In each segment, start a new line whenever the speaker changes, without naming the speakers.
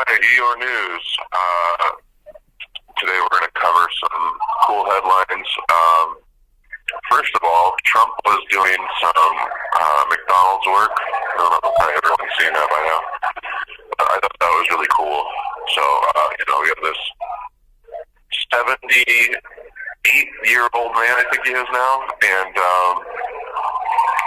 Hi, EOR News. Today we're going to cover some cool headlines. First of all, Trump was doing some McDonald's work. I don't know if everyone's seen that by now. But I thought that was really cool. So, we have this 78-year-old man, I think he is now, and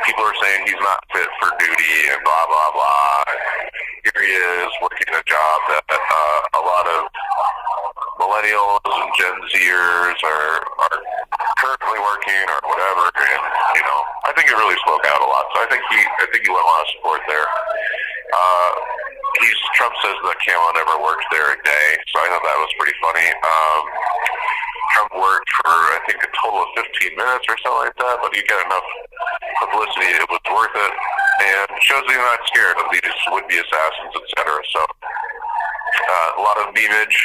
people are saying he's not fit for duty and blah, blah, blah. Here he is working a job that a lot of millennials and Gen Zers are currently working or whatever, and I think it really spoke out a lot. So I think he won a lot of support there. Trump says that Kamala never worked there a day, so I thought that was pretty funny. Trump worked for I think a total of 15 minutes or something like that, but you get enough publicity, it was worth it, and shows that you're not scared of these would-be assassins, etc. So a lot of memeage.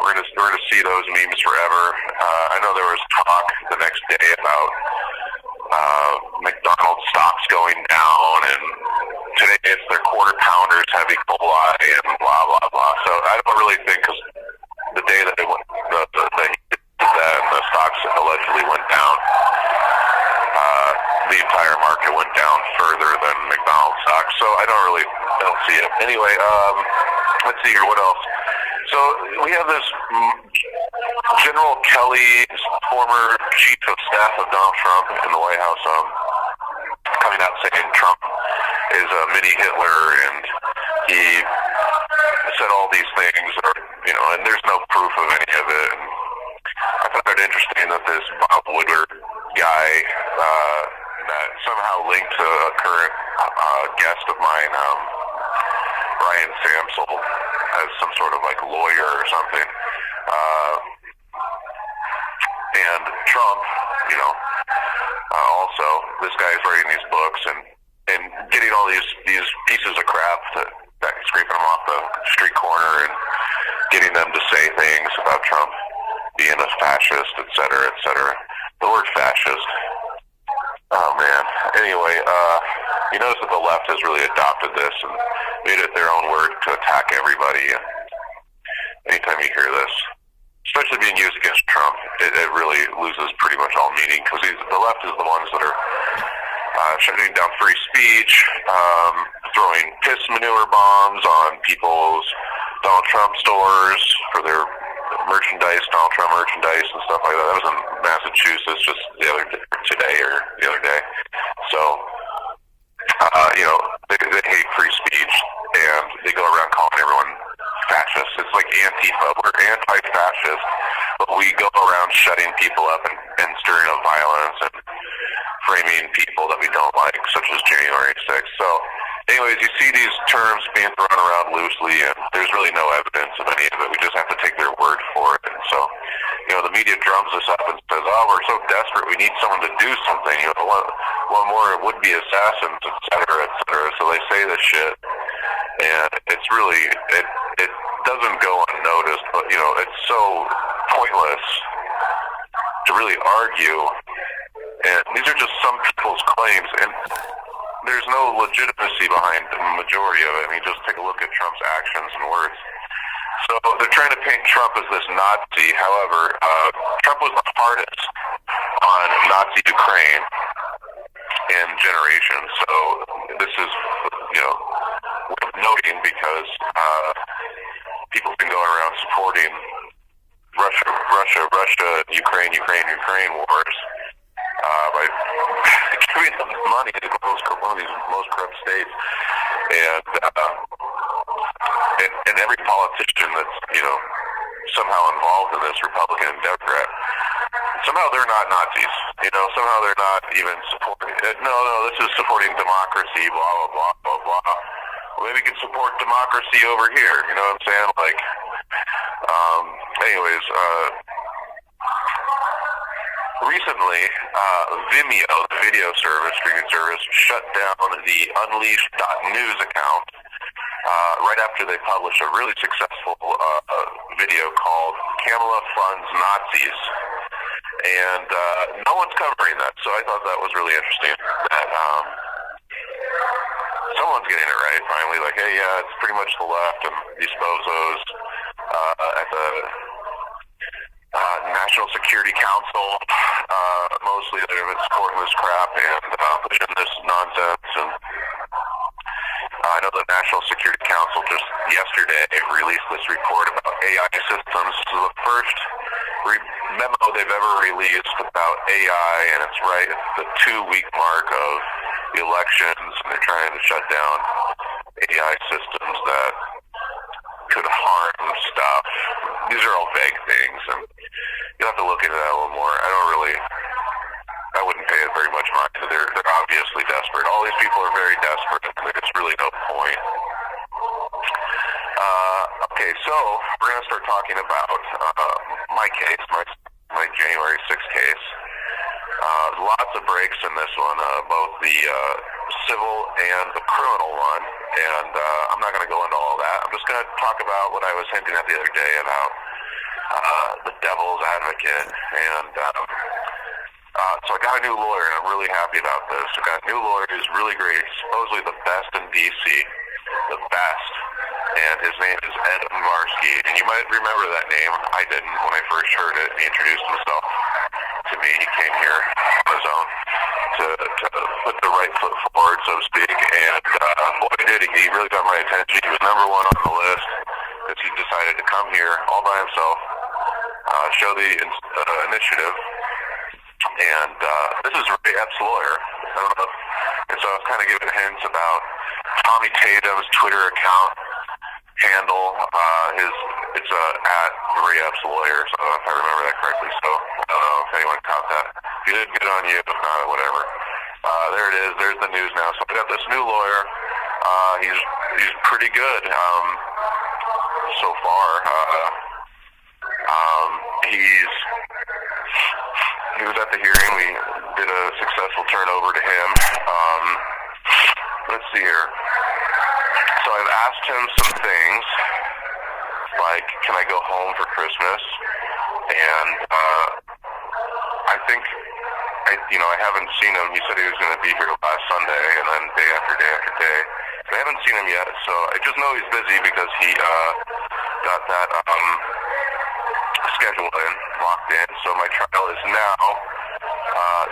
We're gonna see those memes forever. I know there was talk the next day about McDonald's stocks going down, and today it's their quarter pounders heavy coli and blah blah blah. So I don't really think, because the day that they went, that he did that and the stocks allegedly went down, the entire market went down further than McDonald's stocks. So I don't see it. Anyway, let's see here. What else? So we have this General Kelly, former chief of staff of Donald Trump in the White House, coming out saying Trump is a mini Hitler, and he said all these things, and there's no proof of any of it. And I found it interesting that this Bob Woodward guy, that somehow linked to a current guest of mine, Brian Samsel, as some sort of lawyer or something. And Trump, also, this guy's writing these books and getting all these pieces of crap that scraping them off the street corner and getting them to say things about Trump being a fascist, et cetera. The word fascist. Oh man. Anyway, you notice that the left has really adopted this and made it their own word to attack everybody. Anytime you hear this, especially being used against Trump, it really loses pretty much all meaning, because the left is the ones that are shutting down free speech, throwing piss manure bombs on people's Donald Trump stores for their merchandise, Donald Trump merchandise and stuff like that. That was in Massachusetts just today or the other day. So, they hate free speech, and they go around calling everyone fascist. It's like Antifa. We're anti-fascist, but we go around shutting people up and stirring up violence and framing people that we don't like, such as January 6th. So, anyways, you see these terms being thrown around loosely, and there's really no evidence of any of it. We just have to take their word for it. And so, the media drums us up and says, "Oh, we're so desperate, we need someone to do something. One more would-be assassins, et cetera, et cetera." So they say this shit, and it's really it doesn't go unnoticed, but it's so pointless to really argue. And these are just some people's claims, and there's no legitimacy behind the majority of it. I mean, just take a look at Trump's actions and words. So they're trying to paint Trump as this Nazi. However, Trump was the hardest on Nazi Ukraine in generations. So this is, worth noting, because people have been going around supporting Russia, Ukraine wars by giving them money to one of these most corrupt states, and every politician that's somehow involved in this, Republican and Democrat, somehow they're not Nazis. Somehow they're not even supporting it. No, this is supporting democracy. Blah blah blah blah blah. Well, maybe we can support democracy over here. You know what I'm saying? Anyways. Recently, Vimeo, the video streaming service, shut down the Unleashed.news account right after they published a really successful video called Kamala Funds Nazis. And no one's covering that, so I thought that was really interesting. That someone's getting it right finally. Like, hey, yeah, it's pretty much the left and these bozos at the National Security Council, mostly that have been supporting this crap and pushing this nonsense. And I know the National Security Council just yesterday released this report about AI systems. This is the first memo they've ever released about AI, and it's right at the 2-week mark of the elections, and they're trying to shut down AI systems that could harm stuff. These are all vague things, and you'll have to look into that a little more. I wouldn't pay it very much mind. They're obviously desperate. All these people are very desperate, and there's really no point. Okay, so we're going to start talking about my case, my January 6th case. Lots of breaks in this one, both the civil and the criminal one, and I'm not going to go into all that. I'm just going to talk about what I was hinting at the other day about the devil's advocate, and so I got a new lawyer, and I'm really happy about this. I got a new lawyer who's really great. He's supposedly the best in D.C., the best, and his name is Ed Mvarsky, and you might remember that name. I didn't when I first heard it. He introduced himself to me. He came here on his own to put the right foot forward, so to speak, and boy, did he really got my attention. He was number one on the list because he decided to come here all by himself, show the initiative, and this is Ray Epps' lawyer. I don't know, and so I was kind of giving hints about Tommy Tatum's Twitter account handle. It's at Ray Epps' lawyer, so if I remember that correctly. So I don't know if anyone caught that. If you did, good on you. If not, whatever. There it is. There's the news now. So I got this new lawyer. He's pretty good so far. He was at the hearing. We did a successful turnover to him. Let's see here. So I've asked him some things, like, can I go home for Christmas? And I think, I haven't seen him. He said he was going to be here last Sunday, and then day after day after day. I haven't seen him yet, so I just know he's busy because he got that schedule locked in. So my trial is now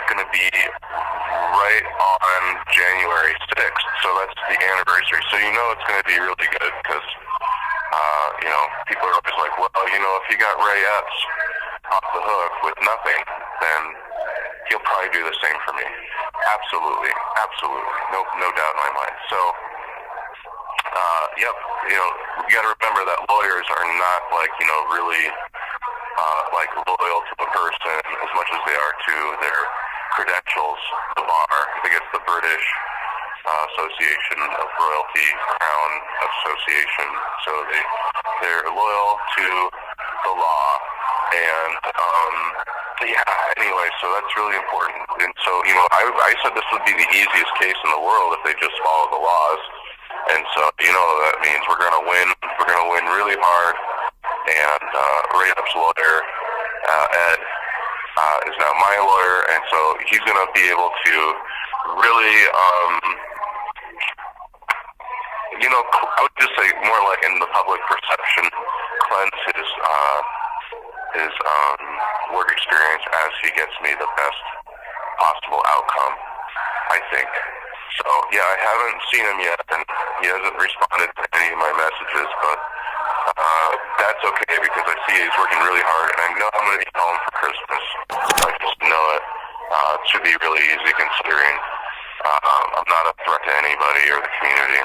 going to be right on January 6th. So that's the anniversary. So it's going to be really good because, people are always like, well, if you got Ray Epps off the hook with nothing, then he'll probably do the same for me. Absolutely. No doubt in my mind. So, yep, you got to remember that lawyers are not really loyal to the person as much as they are to their credentials, the bar. I think it's the British Association of Royalty, Crown Association. So they're loyal to the law, and anyway, so that's really important. And so I said this would be the easiest case in the world if they just follow the laws. And so that means we're gonna win. We're gonna win really hard. And Ray Epps' lawyer, Ed, is now my lawyer, and so he's gonna be able to really, I would just say more like in the public perception, cleanse his work experience as he gets me the best possible outcome, I think. So, yeah, I haven't seen him yet, and he hasn't responded to any of my messages, but that's okay because I see he's working really hard, and I know I'm going to be home for Christmas. I just know it. It should be really easy considering I'm not a threat to anybody or the community.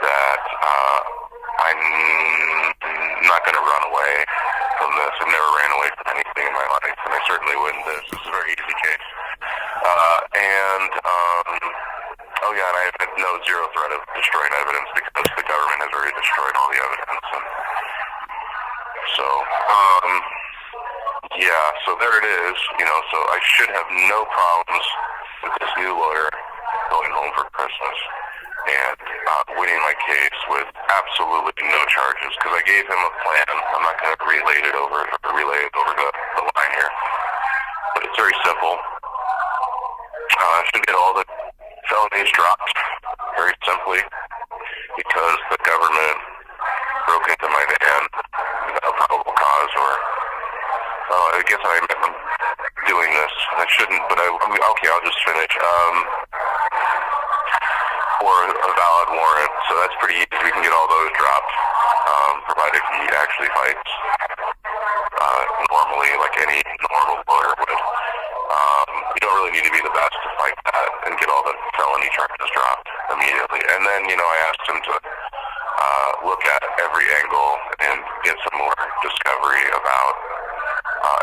That I'm not going to run away from this. I've never ran away from anything in my life, and I certainly wouldn't this. This is a very easy case. And I have zero threat of destroying evidence because the government has already destroyed all the evidence. And so, so there it is. So I should have no problems with this new lawyer going home for Christmas and winning my case with absolutely no charges because I gave him a plan. I'm not going to relay it over the line here, but it's very simple. I should get all the felony felonies dropped, very simply, because the government broke into my van without probable cause, or I guess I'm doing this. I shouldn't, but okay, I'll just finish. Or a valid warrant, so that's pretty easy. We can get all those dropped, provided he actually fights normally, like any normal lawyer would. You don't really need to be the best to fight that and get all the felony charges dropped immediately. And then, I asked him to look at every angle and get some more discovery about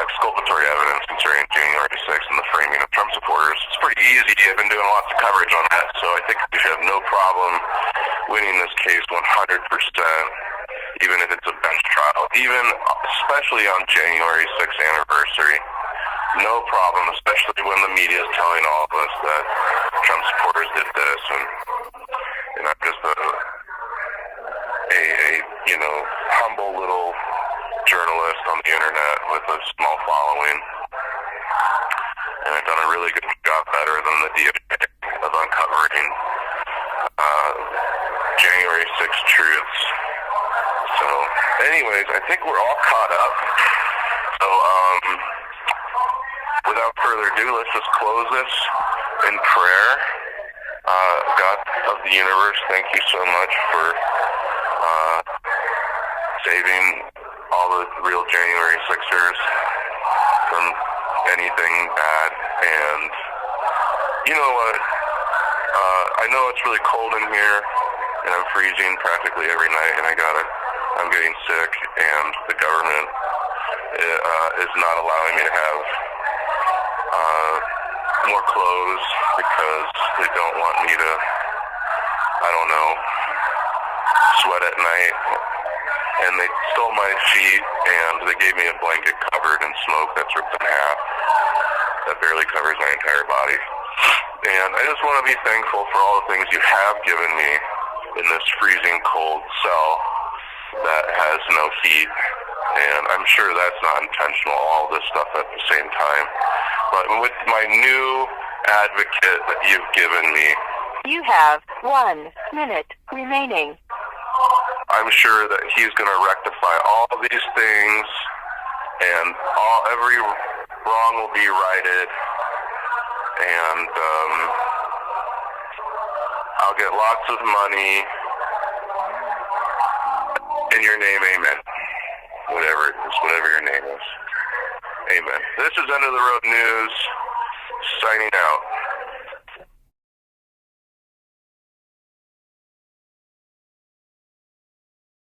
exculpatory evidence concerning January 6th and the framing of Trump supporters. It's pretty easy. I've been doing lots of coverage on that, so I think we should have no problem winning this case 100%, even if it's a bench trial, especially on January 6th anniversary. No problem, especially when the media is telling all of us that Trump supporters did this, and I'm just a humble little journalist on the internet with a small following, and I've done a really good job, better than the DOJ, of uncovering January 6th truths. So, anyways, I think we're all caught up. So, without further ado, let's just close this in prayer. God of the universe, thank you so much for saving all the real January 6ers from anything bad. And you know what? I know it's really cold in here, and I'm freezing practically every night, and I'm getting sick, and the government is not allowing me to have more clothes because they don't want me to, sweat at night. And they stole my sheet, and they gave me a blanket covered in smoke that's ripped in half that barely covers my entire body. And I just want to be thankful for all the things you have given me in this freezing cold cell that has no heat. And I'm sure that's not intentional, all this stuff at the same time. But with my new advocate that you've given me,
you have 1 minute remaining.
I'm sure that he's going to rectify all these things, and every wrong will be righted, and I'll get lots of money in your name, amen. Whatever it is, whatever your name is. Amen. This is End of the Road News, signing out.